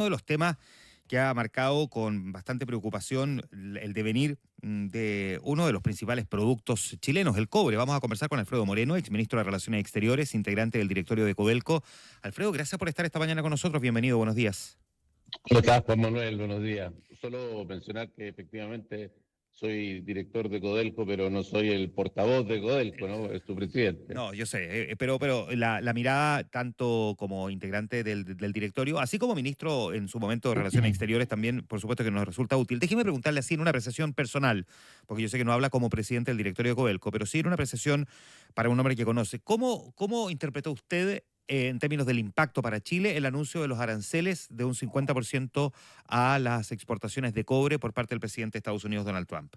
Uno de los temas que ha marcado con bastante preocupación el devenir de uno de los principales productos chilenos, el cobre. Vamos a conversar con Alfredo Moreno, exministro de Relaciones Exteriores, integrante del directorio de Codelco. Alfredo, gracias por estar esta mañana con nosotros. Bienvenido, buenos días. ¿Cómo estás, Juan Manuel? Buenos días. Solo mencionar que efectivamente soy director de Codelco, pero no soy el portavoz de Codelco, ¿no? Es su presidente. No, yo sé, pero la mirada, tanto como integrante del directorio, así como ministro en su momento de Relaciones Exteriores, también, por supuesto, que nos resulta útil. Déjeme preguntarle así en una apreciación personal, porque yo sé que no habla como presidente del directorio de Codelco, pero sí en una apreciación para un hombre que conoce. ¿Cómo interpretó usted, en términos del impacto para Chile, el anuncio de los aranceles de un 50% a las exportaciones de cobre por parte del presidente de Estados Unidos, Donald Trump?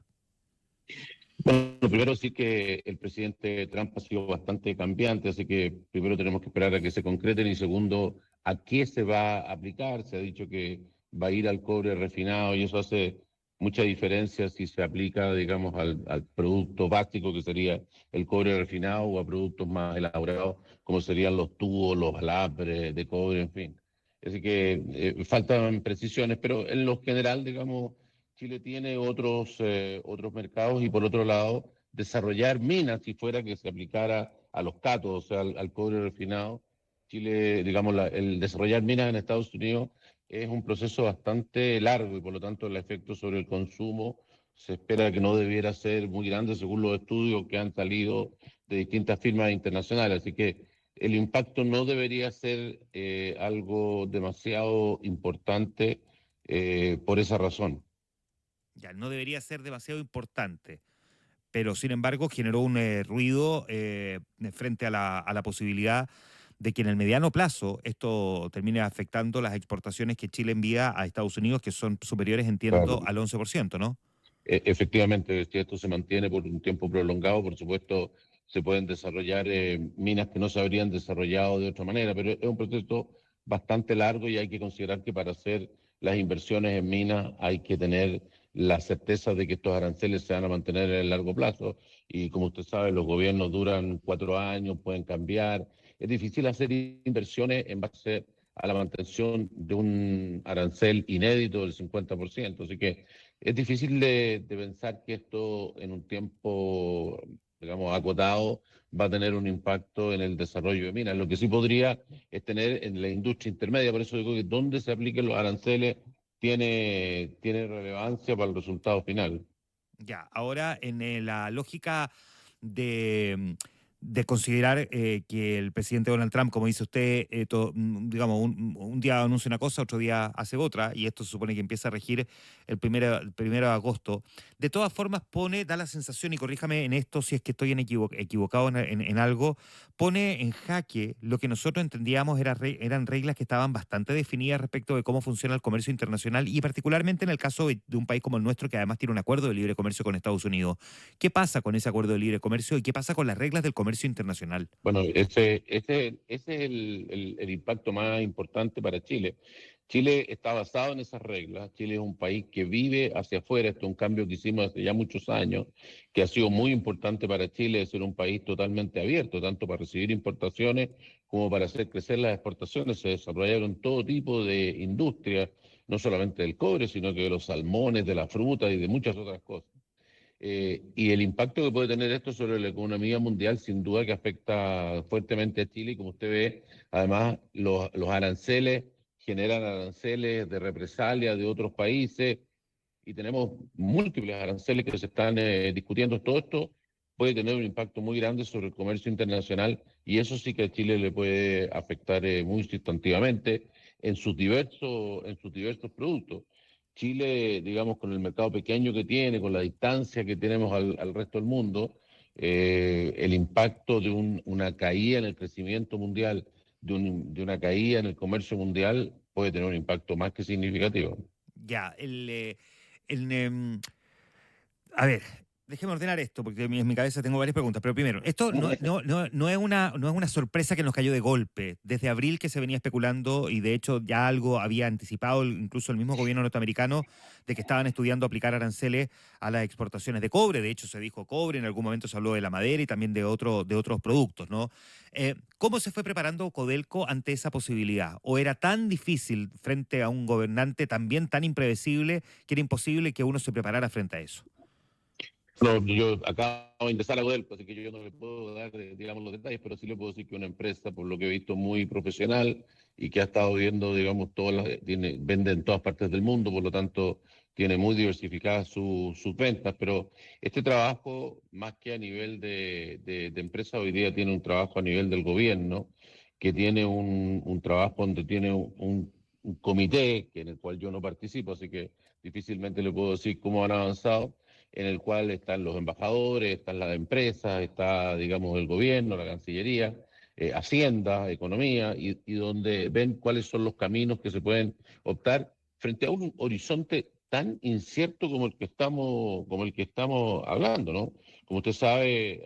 Bueno, primero sí que el presidente Trump ha sido bastante cambiante, así que primero tenemos que esperar a que se concreten y segundo, a qué se va a aplicar. Se ha dicho que va a ir al cobre refinado y eso hace mucha diferencia si se aplica, digamos, al producto básico que sería el cobre refinado o a productos más elaborados como serían los tubos, los alambres de cobre, en fin. Así que faltan precisiones, pero en lo general, digamos, Chile tiene otros mercados y por otro lado, desarrollar minas, si fuera que se aplicara a los catos, o sea, al cobre refinado. Chile, digamos, el desarrollar minas en Estados Unidos es un proceso bastante largo y por lo tanto el efecto sobre el consumo se espera que no debiera ser muy grande según los estudios que han salido de distintas firmas internacionales. Así que el impacto no debería ser algo demasiado importante por esa razón. Ya, no debería ser demasiado importante, pero sin embargo generó un ruido frente a la posibilidad de que en el mediano plazo esto termine afectando las exportaciones que Chile envía a Estados Unidos, que son superiores, entiendo, Claro. al 11%, ¿no? Efectivamente, si esto se mantiene por un tiempo prolongado, por supuesto, se pueden desarrollar minas que no se habrían desarrollado de otra manera, pero es un proceso bastante largo y hay que considerar que para hacer las inversiones en minas hay que tener la certeza de que estos aranceles se van a mantener en el largo plazo. Y como usted sabe, los gobiernos duran 4 años, pueden cambiar. Es difícil hacer inversiones en base a la mantención de un arancel inédito del 50%. Así que es difícil de pensar que esto en un tiempo, digamos, acotado va a tener un impacto en el desarrollo de minas. Lo que sí podría es tener en la industria intermedia, por eso digo que donde se apliquen los aranceles tiene relevancia para el resultado final. Ya, ahora en la lógica de, de considerar que el presidente Donald Trump, como dice usted, digamos, un día anuncia una cosa, otro día hace otra, y esto se supone que empieza a regir el primero de agosto. De todas formas, da la sensación, y corríjame en esto si es que estoy equivocado en algo, pone en jaque lo que nosotros entendíamos eran reglas que estaban bastante definidas respecto de cómo funciona el comercio internacional, y particularmente en el caso de un país como el nuestro, que además tiene un acuerdo de libre comercio con Estados Unidos. ¿Qué pasa con ese acuerdo de libre comercio y qué pasa con las reglas del comercio internacional? Bueno, ese es el impacto más importante para Chile. Chile está basado en esas reglas. Chile es un país que vive hacia afuera. Esto es un cambio que hicimos hace ya muchos años, que ha sido muy importante para Chile, de ser un país totalmente abierto, tanto para recibir importaciones como para hacer crecer las exportaciones. Se desarrollaron todo tipo de industrias, no solamente del cobre, sino que de los salmones, de la fruta y de muchas otras cosas. Y el impacto que puede tener esto sobre la economía mundial, sin duda que afecta fuertemente a Chile. Y como usted ve, además, los aranceles generan aranceles de represalia de otros países y tenemos múltiples aranceles que se están discutiendo. Todo esto puede tener un impacto muy grande sobre el comercio internacional y eso sí que a Chile le puede afectar muy sustantivamente en sus diversos productos. Chile, digamos, con el mercado pequeño que tiene, con la distancia que tenemos al resto del mundo, el impacto de una caída en el crecimiento mundial, de una caída en el comercio mundial, puede tener un impacto más que significativo. Ya, el, a ver. Déjeme ordenar esto, porque en mi cabeza tengo varias preguntas. Pero primero, esto no es una sorpresa que nos cayó de golpe. Desde abril que se venía especulando, y de hecho ya algo había anticipado incluso el mismo gobierno norteamericano, de que estaban estudiando aplicar aranceles a las exportaciones de cobre. De hecho, se dijo cobre, en algún momento se habló de la madera y también de otros productos, ¿no? ¿Cómo se fue preparando Codelco ante esa posibilidad? ¿O era tan difícil frente a un gobernante también tan impredecible que era imposible que uno se preparara frente a eso? No, yo acabo de ingresar a Codelco, así que yo no le puedo dar, digamos, los detalles, pero sí le puedo decir que una empresa, por lo que he visto, muy profesional y que ha estado viendo, digamos, vende en todas partes del mundo, por lo tanto, tiene muy diversificadas sus ventas, pero este trabajo, más que a nivel de empresa, hoy día tiene un trabajo a nivel del gobierno, que tiene un trabajo donde tiene un comité, en el cual yo no participo, así que difícilmente le puedo decir cómo han avanzado, en el cual están los embajadores, están las empresas, está, digamos, el gobierno, la Cancillería, Hacienda, Economía, y donde ven cuáles son los caminos que se pueden optar frente a un horizonte tan incierto como el que estamos hablando, ¿no? Como usted sabe,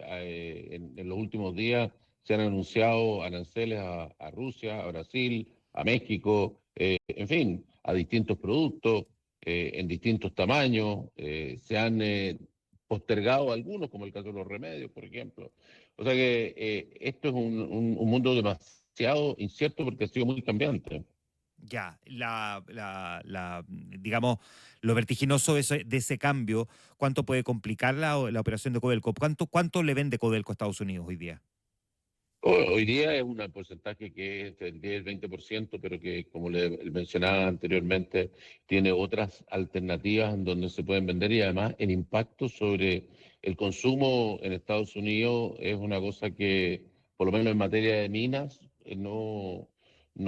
en los últimos días se han anunciado aranceles a Rusia, a Brasil, a México, en fin, a distintos productos en distintos tamaños, se han postergado algunos, como el caso de los remedios, por ejemplo. O sea que esto es un mundo demasiado incierto porque ha sido muy cambiante. Ya, digamos, lo vertiginoso de ese cambio, ¿cuánto puede complicar la operación de Codelco? ¿Cuánto le vende Codelco a Estados Unidos hoy día? Hoy día es un porcentaje que es el 10-20%, pero que, como le mencionaba anteriormente, tiene otras alternativas en donde se pueden vender y además el impacto sobre el consumo en Estados Unidos es una cosa que, por lo menos en materia de minas, no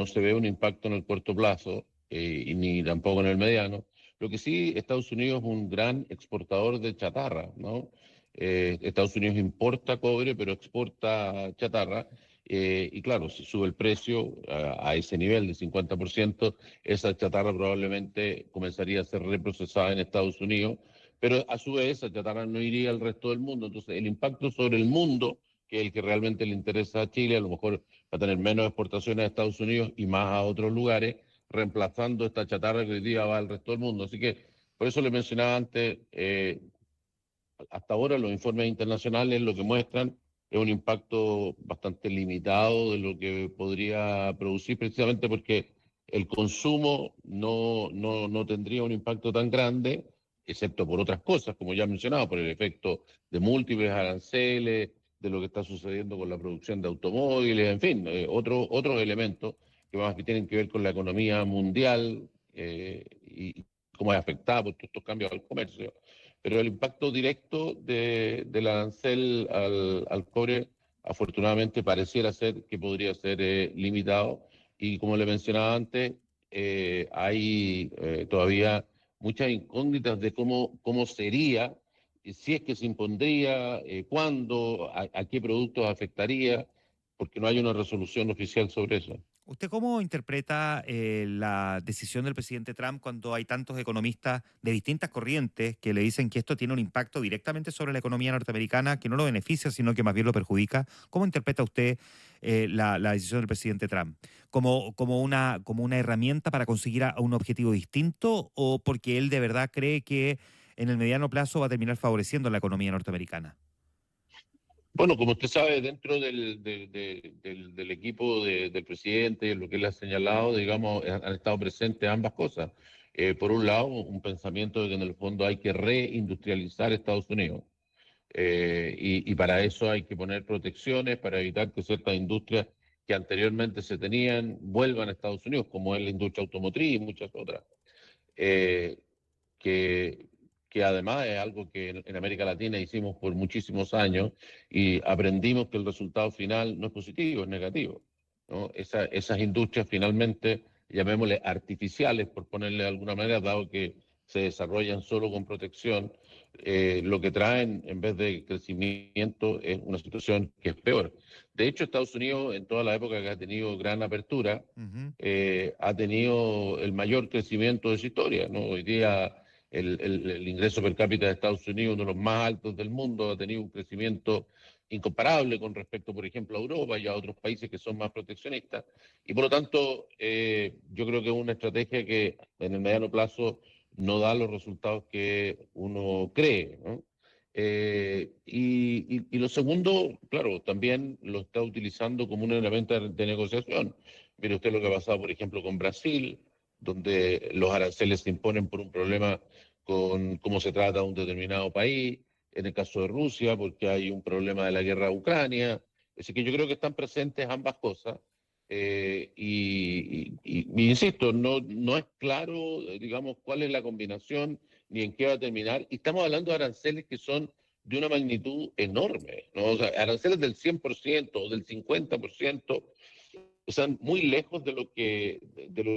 se ve un impacto en el corto plazo y ni tampoco en el mediano. Lo que sí, Estados Unidos es un gran exportador de chatarra, ¿no? Estados Unidos importa cobre, pero exporta chatarra. Y claro, si sube el precio a ese nivel de 50%, esa chatarra probablemente comenzaría a ser reprocesada en Estados Unidos, pero a su vez esa chatarra no iría al resto del mundo. Entonces, el impacto sobre el mundo, que es el que realmente le interesa a Chile, a lo mejor va a tener menos exportaciones a Estados Unidos y más a otros lugares, reemplazando esta chatarra que hoy día va al resto del mundo. Así que, por eso le mencionaba antes, hasta ahora los informes internacionales lo que muestran es un impacto bastante limitado de lo que podría producir, precisamente porque el consumo no tendría un impacto tan grande, excepto por otras cosas, como ya he mencionado, por el efecto de múltiples aranceles, de lo que está sucediendo con la producción de automóviles, en fin, otros elementos que más que tienen que ver con la economía mundial y cómo es afectada por todos estos cambios al comercio, pero el impacto directo del arancel al cobre, afortunadamente, pareciera ser que podría ser limitado. Y como le mencionaba antes, hay todavía muchas incógnitas de cómo sería, si es que se impondría, cuándo, a qué productos afectaría, porque no hay una resolución oficial sobre eso. ¿Usted cómo interpreta la decisión del presidente Trump cuando hay tantos economistas de distintas corrientes que le dicen que esto tiene un impacto directamente sobre la economía norteamericana, que no lo beneficia, sino que más bien lo perjudica? ¿Cómo interpreta usted la decisión del presidente Trump? ¿Como una herramienta para conseguir a un objetivo distinto o porque él de verdad cree que en el mediano plazo va a terminar favoreciendo la economía norteamericana? Bueno, como usted sabe, dentro del equipo del presidente, lo que él ha señalado, digamos, han estado presentes ambas cosas. Por un lado, un pensamiento de que en el fondo hay que reindustrializar Estados Unidos. Y para eso hay que poner protecciones para evitar que ciertas industrias que anteriormente se tenían vuelvan a Estados Unidos, como es la industria automotriz y muchas otras. Eh, que, que además es algo que en América Latina hicimos por muchísimos años y aprendimos que el resultado final no es positivo, es negativo, ¿no? Esas industrias finalmente, llamémosle artificiales, por ponerle de alguna manera, dado que se desarrollan solo con protección, lo que traen en vez de crecimiento es una situación que es peor. De hecho, Estados Unidos, en toda la época que ha tenido gran apertura, Ujú. ha tenido el mayor crecimiento de su historia, ¿no? Hoy día el ingreso per cápita de Estados Unidos, uno de los más altos del mundo, ha tenido un crecimiento incomparable con respecto, por ejemplo, a Europa y a otros países que son más proteccionistas. Y por lo tanto, yo creo que es una estrategia que en el mediano plazo no da los resultados que uno cree, ¿no? Y lo segundo, claro, también lo está utilizando como un elemento de negociación. Mire usted lo que ha pasado, por ejemplo, con Brasil, donde los aranceles se imponen por un problema con cómo se trata a un determinado país, en el caso de Rusia, porque hay un problema de la guerra de Ucrania. Así que yo creo que están presentes ambas cosas. Y insisto, no es claro, digamos, cuál es la combinación ni en qué va a terminar. Y estamos hablando de aranceles que son de una magnitud enorme, ¿no? O sea, aranceles del 100% o del 50%, están muy lejos de lo que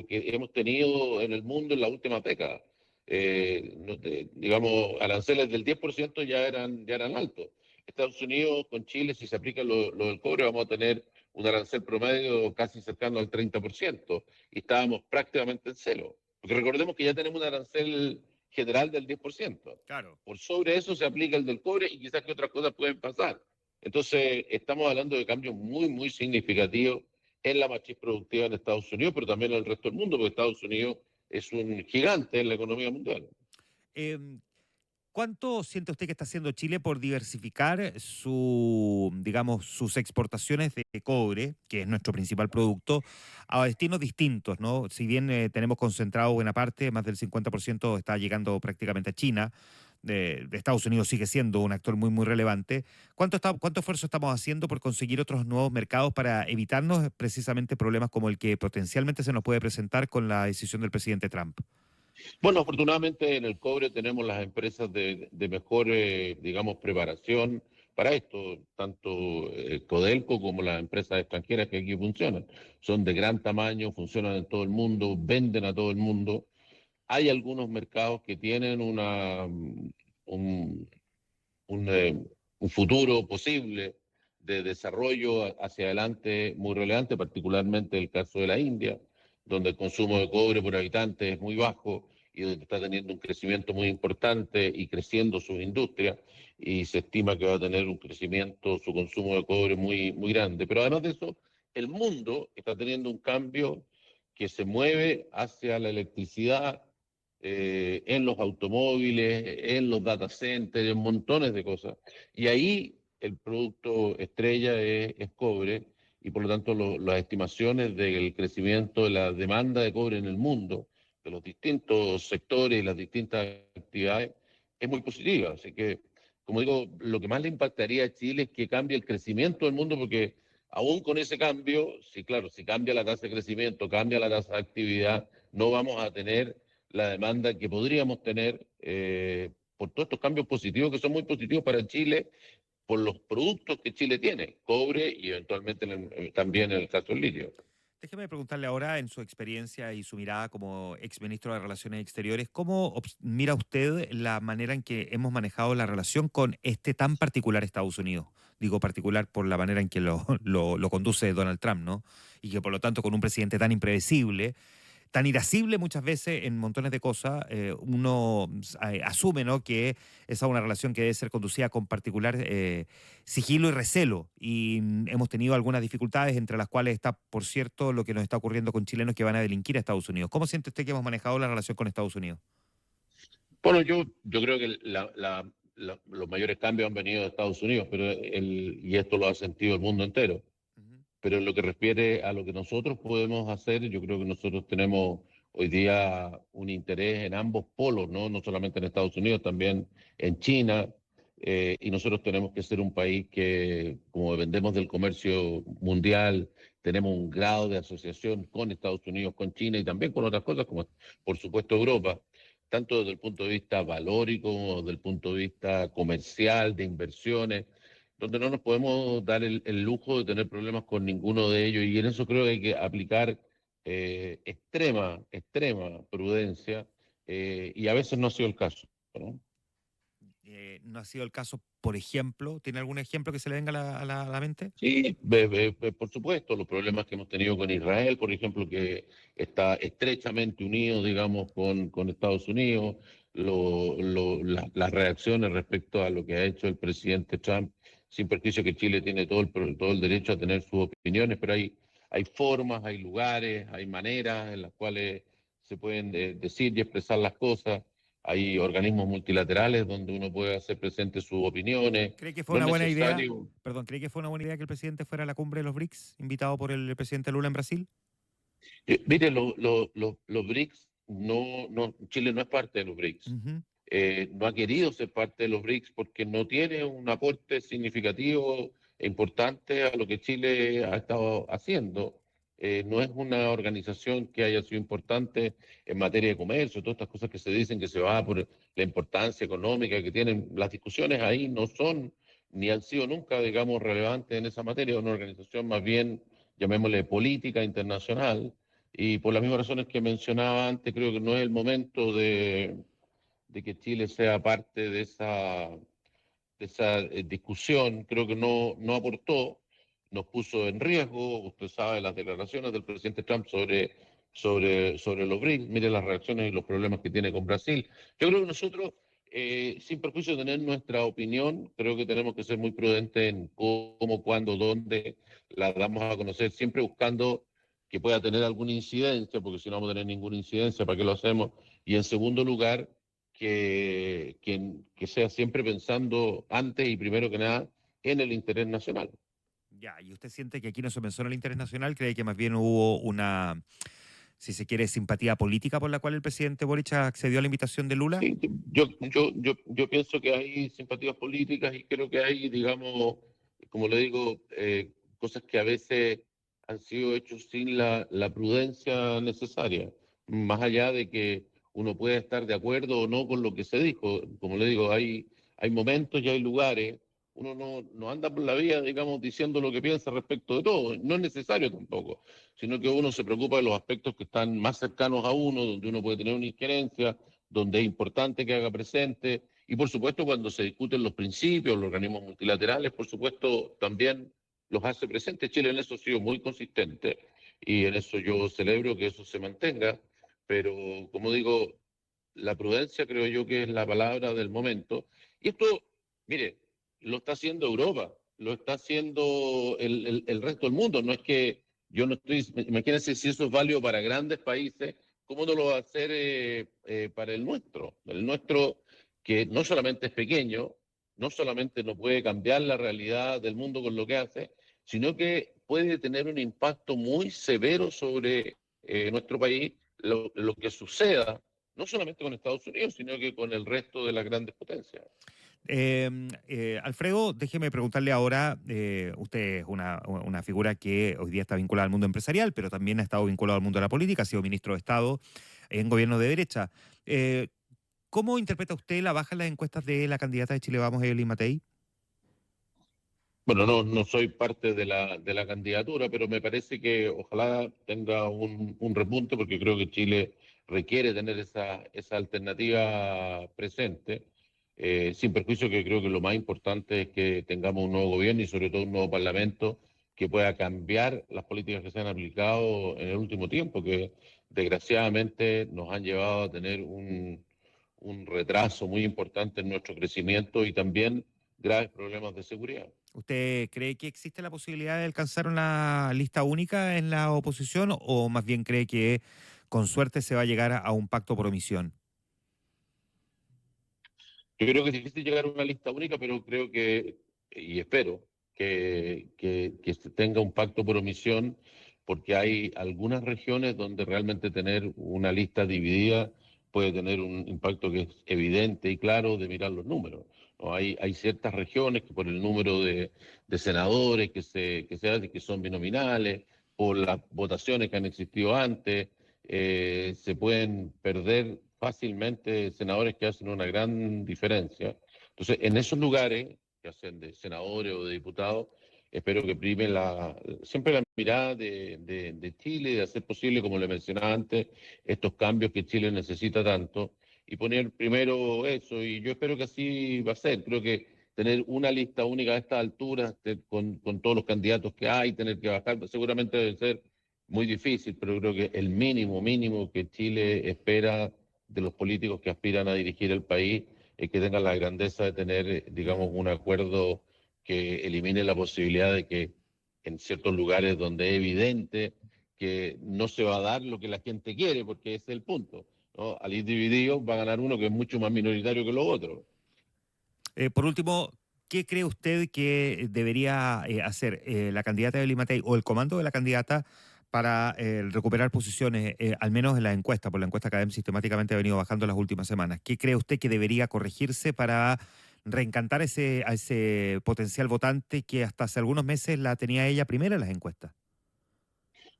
hemos tenido en el mundo en la última década. Digamos, aranceles del 10% ya eran altos. Estados Unidos con Chile, si se aplica lo del cobre, vamos a tener un arancel promedio casi cercano al 30%, y estábamos prácticamente en cero. Porque recordemos que ya tenemos un arancel general del 10%. Claro. Por sobre eso se aplica el del cobre y quizás que otras cosas pueden pasar. Entonces, estamos hablando de cambios muy, muy significativos en la matriz productiva en Estados Unidos, pero también en el resto del mundo, porque Estados Unidos es un gigante en la economía mundial. Em, ¿Cuánto siente usted que está haciendo Chile por diversificar su, digamos, sus exportaciones de cobre, que es nuestro principal producto, a destinos distintos, ¿no? Si bien tenemos concentrado buena parte, más del 50% está llegando prácticamente a China, de Estados Unidos sigue siendo un actor muy, muy relevante. ¿Cuánto esfuerzo estamos haciendo por conseguir otros nuevos mercados para evitarnos precisamente problemas como el que potencialmente se nos puede presentar con la decisión del presidente Trump? Bueno, afortunadamente en el cobre tenemos las empresas de mejor, digamos, preparación para esto, tanto Codelco como las empresas extranjeras que aquí funcionan. Son de gran tamaño, funcionan en todo el mundo, venden a todo el mundo. Hay algunos mercados que tienen un, un, eh, un futuro posible de desarrollo hacia adelante muy relevante, particularmente el caso de la India, donde el consumo de cobre por habitante es muy bajo y donde está teniendo un crecimiento muy importante y creciendo sus industrias, y se estima que va a tener un crecimiento, su consumo de cobre muy, muy grande. Pero además de eso, el mundo está teniendo un cambio que se mueve hacia la electricidad, en los automóviles, en los data centers, en montones de cosas. Y ahí el producto estrella es cobre, y por lo tanto las estimaciones del crecimiento de la demanda de cobre en el mundo, de los distintos sectores y las distintas actividades, es muy positiva. Así que, como digo, lo que más le impactaría a Chile es que cambie el crecimiento del mundo, porque aún con ese cambio, sí, claro, si cambia la tasa de crecimiento, cambia la tasa de actividad, no vamos a tener la demanda que podríamos tener, por todos estos cambios positivos que son muy positivos para Chile, por los productos que Chile tiene, cobre y eventualmente también en el caso del litio. Déjeme preguntarle ahora, en su experiencia y su mirada como exministro de Relaciones Exteriores, ¿cómo mira usted la manera en que hemos manejado la relación con este tan particular Estados Unidos? Digo particular por la manera en que lo conduce Donald Trump, ¿no? Y que por lo tanto con un presidente tan impredecible, tan irascible muchas veces en montones de cosas, uno asume, ¿no?, que esa es una relación que debe ser conducida con particular sigilo y recelo. Y hemos tenido algunas dificultades, entre las cuales está, por cierto, lo que nos está ocurriendo con chilenos que van a delinquir a Estados Unidos. ¿Cómo siente usted que hemos manejado la relación con Estados Unidos? Bueno, yo creo que los mayores cambios han venido de Estados Unidos, pero y esto lo ha sentido el mundo entero. Ujú. Pero en lo que refiere a lo que nosotros podemos hacer, yo creo que nosotros tenemos hoy día un interés en ambos polos, ¿no? No solamente en Estados Unidos, también en China, y nosotros tenemos que ser un país que, como dependemos del comercio mundial, tenemos un grado de asociación con Estados Unidos, con China y también con otras cosas, como por supuesto Europa, tanto desde el punto de vista valórico, como desde el punto de vista comercial, de inversiones, donde no nos podemos dar el lujo de tener problemas con ninguno de ellos, y en eso creo que hay que aplicar extrema prudencia, y a veces no ha sido el caso, ¿no? No ha sido el caso, por ejemplo, ¿tiene algún ejemplo que se le venga a la mente? Sí, por supuesto, los problemas que hemos tenido con Israel, por ejemplo, que está estrechamente unido, digamos, con Estados Unidos, las reacciones respecto a lo que ha hecho el presidente Trump, sin perjuicio que Chile tiene todo el derecho a tener sus opiniones, pero hay formas, hay lugares, hay maneras en las cuales se pueden decir y expresar las cosas. Hay organismos multilaterales donde uno puede hacer presentes sus opiniones. ¿Cree que fue No es una buena idea? necesario. Perdón, ¿cree que fue una buena idea que el presidente fuera a la cumbre de los BRICS, invitado por el presidente Lula en Brasil? Mire, los BRICS, Chile no es parte de los BRICS. Ujú. No ha querido ser parte de los BRICS porque no tiene un aporte significativo e importante a lo que Chile ha estado haciendo. No es una organización que haya sido importante en materia de comercio, todas estas cosas que se dicen que se va por la importancia económica que tienen. Las discusiones ahí no son ni han sido nunca, digamos, relevantes en esa materia. Es una organización más bien, llamémosle, política internacional. Y por las mismas razones que mencionaba antes, creo que no es el momento de que Chile sea parte de esa discusión. Creo que no aportó, nos puso en riesgo. Usted sabe las declaraciones del presidente Trump sobre los BRICS, mire las reacciones y los problemas que tiene con Brasil. Yo creo que nosotros, sin perjuicio de tener nuestra opinión, creo que tenemos que ser muy prudentes en cómo, cuándo, dónde la damos a conocer, siempre buscando que pueda tener alguna incidencia, porque si no vamos a tener ninguna incidencia, ¿para qué lo hacemos? Y en segundo lugar, que sea siempre pensando antes y primero que nada en el interés nacional. Ya, ¿y usted siente que aquí no se pensó en el interés nacional? ¿Cree que más bien hubo una, si se quiere, simpatía política por la cual el presidente Boric accedió a la invitación de Lula? Sí, yo pienso que hay simpatías políticas y creo que hay, digamos, como le digo, cosas que a veces han sido hechas sin la prudencia necesaria, más allá de que uno pueda estar de acuerdo o no con lo que se dijo. Como le digo, hay momentos y hay lugares, uno no anda por la vía, digamos, diciendo lo que piensa respecto de todo, no es necesario tampoco, sino que uno se preocupa de los aspectos que están más cercanos a uno, donde uno puede tener una injerencia, donde es importante que haga presente, y por supuesto cuando se discuten los principios, los organismos multilaterales, por supuesto también los hace presentes. Chile en eso ha sido muy consistente y en eso yo celebro que eso se mantenga, pero como digo, la prudencia creo yo que es la palabra del momento. Y esto, mire, lo está haciendo Europa, lo está haciendo el resto del mundo. No es que yo no estoy, imagínense si eso es válido para grandes países, ¿cómo no lo va a hacer para el nuestro? El nuestro, que no solamente es pequeño, no solamente no puede cambiar la realidad del mundo con lo que hace, sino que puede tener un impacto muy severo sobre nuestro país, lo que suceda no solamente con Estados Unidos, sino que con el resto de las grandes potencias. Alfredo, déjeme preguntarle ahora, usted es una figura que hoy día está vinculada al mundo empresarial, pero también ha estado vinculado al mundo de la política, ha sido ministro de Estado en gobierno de derecha. Eh, ¿Cómo interpreta usted la baja en las encuestas de la candidata de Chile Vamos, Evelyn Matei? Bueno, no soy parte de la candidatura, pero me parece que ojalá tenga un repunte, porque creo que Chile requiere tener esa alternativa presente, sin perjuicio que creo que lo más importante es que tengamos un nuevo gobierno y sobre todo un nuevo parlamento que pueda cambiar las políticas que se han aplicado en el último tiempo, que desgraciadamente nos han llevado a tener un retraso muy importante en nuestro crecimiento y también graves problemas de seguridad. ¿Usted cree que existe la posibilidad de alcanzar una lista única en la oposición o más bien cree que con suerte se va a llegar a un pacto por omisión? Yo creo que es difícil llegar a una lista única, pero creo que, y espero, que se tenga un pacto por omisión, porque hay algunas regiones donde realmente tener una lista dividida puede tener un impacto que es evidente y claro de mirar los números, ¿no? Hay ciertas regiones que por el número de senadores que se hacen, que son binominales, por las votaciones que han existido antes, se pueden perder fácilmente senadores que hacen una gran diferencia. Entonces, en esos lugares que hacen de senadores o de diputados, espero que prime siempre la mirada de Chile, de hacer posible, como le mencionaba antes, estos cambios que Chile necesita tanto, y poner primero eso, y yo espero que así va a ser. Creo que tener una lista única a estas alturas, con todos los candidatos que hay, tener que bajar, seguramente debe ser muy difícil, pero creo que el mínimo que Chile espera de los políticos que aspiran a dirigir el país es que tengan la grandeza de tener, digamos, un acuerdo que elimine la posibilidad de que en ciertos lugares donde es evidente que no se va a dar lo que la gente quiere, porque ese es el punto, ¿no? Al ir dividido va a ganar uno que es mucho más minoritario que los otros. Por último, ¿qué cree usted que debería hacer la candidata Evelyn Matei o el comando de la candidata para recuperar posiciones, al menos en la encuesta? Por la encuesta Academ sistemáticamente ha venido bajando las últimas semanas. ¿Qué cree usted que debería corregirse para reencantar a ese potencial votante que hasta hace algunos meses la tenía ella primera en las encuestas?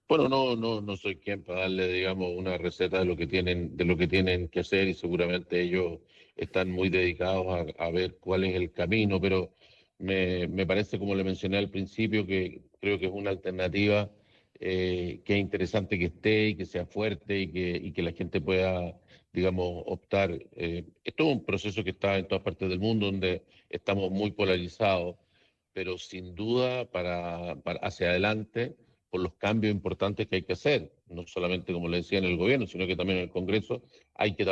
Bueno, no soy quien para darle, digamos, una receta de lo que tienen que hacer y seguramente ellos están muy dedicados a ver cuál es el camino, pero me parece, como le mencioné al principio, que creo que es una alternativa que es interesante que esté y que sea fuerte y que la gente pueda, digamos, optar. Esto es un proceso que está en todas partes del mundo donde estamos muy polarizados, pero sin duda para hacia adelante por los cambios importantes que hay que hacer, no solamente, como le decía, en el gobierno, sino que también en el Congreso, hay que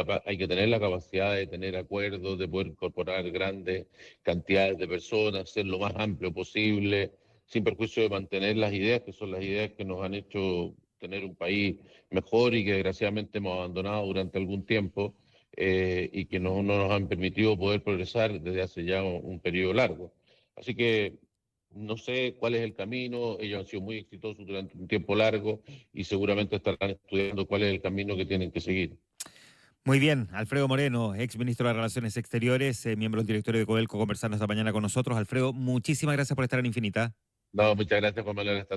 tener la capacidad de tener acuerdos, de poder incorporar grandes cantidades de personas, ser lo más amplio posible, sin perjuicio de mantener las ideas, que son las ideas que nos han hecho tener un país mejor y que desgraciadamente hemos abandonado durante algún tiempo y que no nos han permitido poder progresar desde hace ya un periodo largo. Así que no sé cuál es el camino, ellos han sido muy exitosos durante un tiempo largo y seguramente estarán estudiando cuál es el camino que tienen que seguir. Muy bien, Alfredo Moreno, ex ministro de Relaciones Exteriores, miembro del directorio de Codelco, conversando esta mañana con nosotros. Alfredo, muchísimas gracias por estar en Infinita. No, muchas gracias, Juan Manuel. Hasta